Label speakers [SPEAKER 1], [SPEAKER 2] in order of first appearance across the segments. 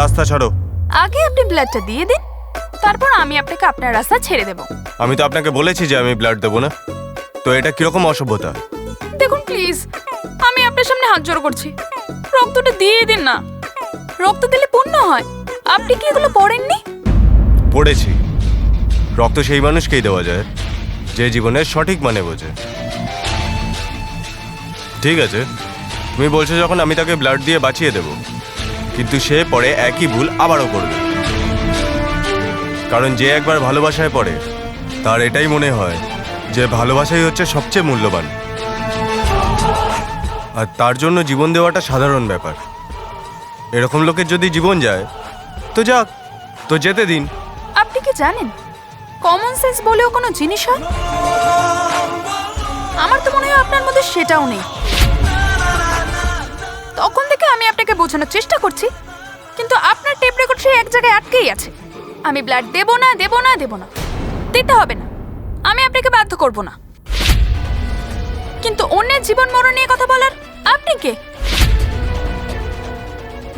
[SPEAKER 1] রাস্তা ছাড়ো।
[SPEAKER 2] আগে আপনি ব্লাডটা দিয়ে দিন, তারপর আমি আপনাকে আপনার রাস্তা ছেড়ে দেব।
[SPEAKER 1] আমি তো আপনাকে বলেছি যে আমি ব্লাড দেবো না, তো এটা কিরকম অসভ্যতা?
[SPEAKER 2] দেখুন প্লিজ, আমি আপনার সামনে হাত জোড় করছি, রক্তটা দিয়ে দিন না। রক্ত দিলে পুণ্য হয়। আপনি কি এগুলো পড়েননি?
[SPEAKER 1] পড়েছি। রক্ত সেই মানুষকেই দেওয়া যায় যে জীবনের সঠিক মানে বোঝে। ঠিক আছে, তুমি বলছো যখন, আমি তাকে ব্লাড দিয়ে বাঁচিয়ে দেব, কিন্তু সে পরে একই ভুল আবারও করবে। কারণ যে একবার ভালোবাসায় পড়ে তার এটাই মনে হয় যে ভালোবাসাই হচ্ছে সবচেয়ে মূল্যবান, আর তার জন্য জীবন দেওয়াটা সাধারণ ব্যাপার। এরকম লোকের যদি জীবন যায় তো যাক, তো যেতে দিন।
[SPEAKER 2] আপনি কি জানেন কমন সেন্স বলেও কোনো জিনিস হয়? আমার তো মনে হয় আপনার মধ্যে সেটাও নেই। তখন থেকে আমি আপনাকে বোঝানোর চেষ্টা করছি, কিন্তু আপনার টেপ রেকর্ড সেই এক জায়গায় আটকেই আছে। আমি ব্লাড দেব না, দেব না, দেব না, দিতে হবে না। আমি আপনাকে বাধ্য করব না। কিন্তু অন্যের জীবন মরণ নিয়ে কথা বলার আপনি কে?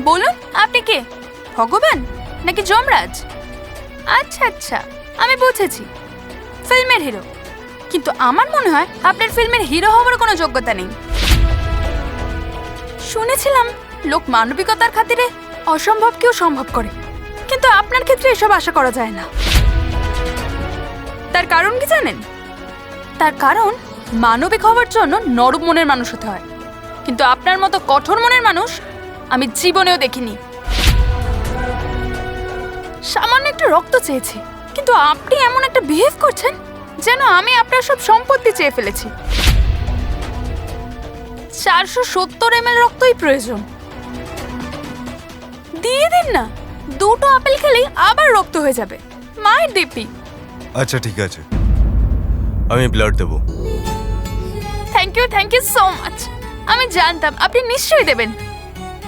[SPEAKER 2] বলুন, আপনি কে? ভগবান নাকি যমরাজ? আচ্ছা আচ্ছা, আমি বুঝেছি, ফিল্মের হিরো। কিন্তু আমার মনে হয় আপনার ফিল্মের হিরো হওয়ার কোনো যোগ্যতা নেই। শুনেছিলাম লোক মানবিকতার খাতিরে অসম্ভবকেও সম্ভব করে, কিন্তু আপনার ক্ষেত্রে এসব আশা করা যায় না। তার কারণ কি জানেন? তার কারণ মানবিক হওয়ার জন্য নরম মনের মানুষ হতে হয়, কিন্তু আপনার মতো কঠোর মনের মানুষ আমি জীবনেও দেখিনি। সামান্য একটু রক্ত চেয়েছি, কিন্তু আপনি এমন একটা বিহেভ করছেন যেন আমি আপনার সব সম্পত্তি চেয়ে ফেলেছি। 470 ml রক্তই প্রয়োজন। দিয়ে দিন না, 2টো আপেল খেলেই আবার রক্ত হয়ে যাবে। মায়ের দিব্যি।
[SPEAKER 1] আচ্ছা ঠিক আছে, আমি ব্লাড দেবো।
[SPEAKER 2] Thank you so much. আমি জানতাম আপনি নিশ্চয়ই দেবেন,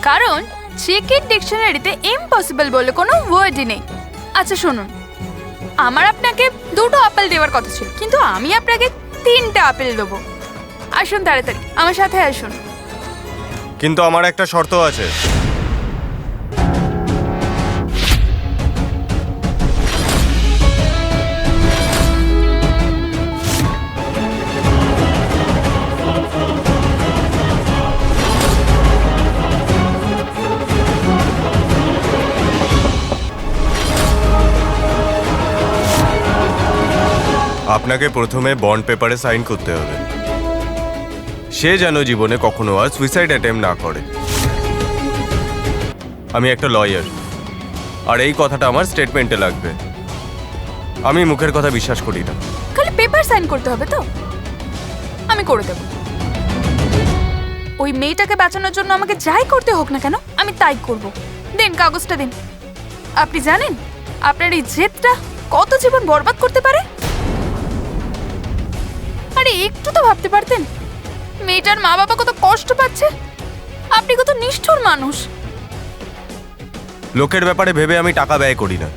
[SPEAKER 2] কারণ চেকের ডিকশনারিতে ইম্পসিবল বলে কোনো ওয়ার্ডই নেই। আচ্ছা শুনুন, আমার আপনাকে 2টো আপেল দেওয়ার কথা ছিল, কিন্তু আমি আপনাকে 3টা আপেল দেবো। আসুন তাড়াতাড়ি আমার সাথে আসুন।
[SPEAKER 1] কিন্তু আমার একটা শর্ত আছে। আপনাকে প্রথমে বন্ড পেপারে সাইন করতে হবে। সে যেন জীবনে কখনো আর সুইসাইড অ্যাটেম্প না করে। আমি একটা লয়ার, আর এই কথাটা আমার স্টেটমেন্টে লাগবে। আমি মুখের কথা বিশ্বাস করি না।
[SPEAKER 2] খালি পেপার সাইন করতে হবে তো? আমি করে দেব। ওই মেয়েটাকে বাঁচানোর জন্য আমাকে যাই করতে হোক না কেন আমি তাই করব। দিন কাগজটা দিন। আপনি জানেন আপনার এই জেদটা কত জীবন বরবাদ করতে পারে? আরে একটু তো ভাবতে পারতেন মেয়েটার মা বাবা কত কষ্ট পাচ্ছে। আপনি কত নিষ্ঠুর মানুষ।
[SPEAKER 1] লোকের ব্যাপারে ভেবে আমি টাকা ব্যয় করি না।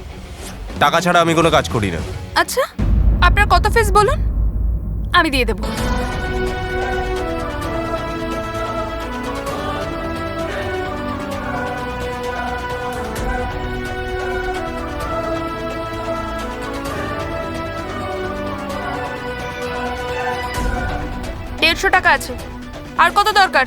[SPEAKER 1] টাকা ছাড়া আমি কোনো কাজ করি না।
[SPEAKER 2] আচ্ছা, আপনার কত ফিস বলুন, আমি দিয়ে দেব। টাকা আছে। আর কত দরকার?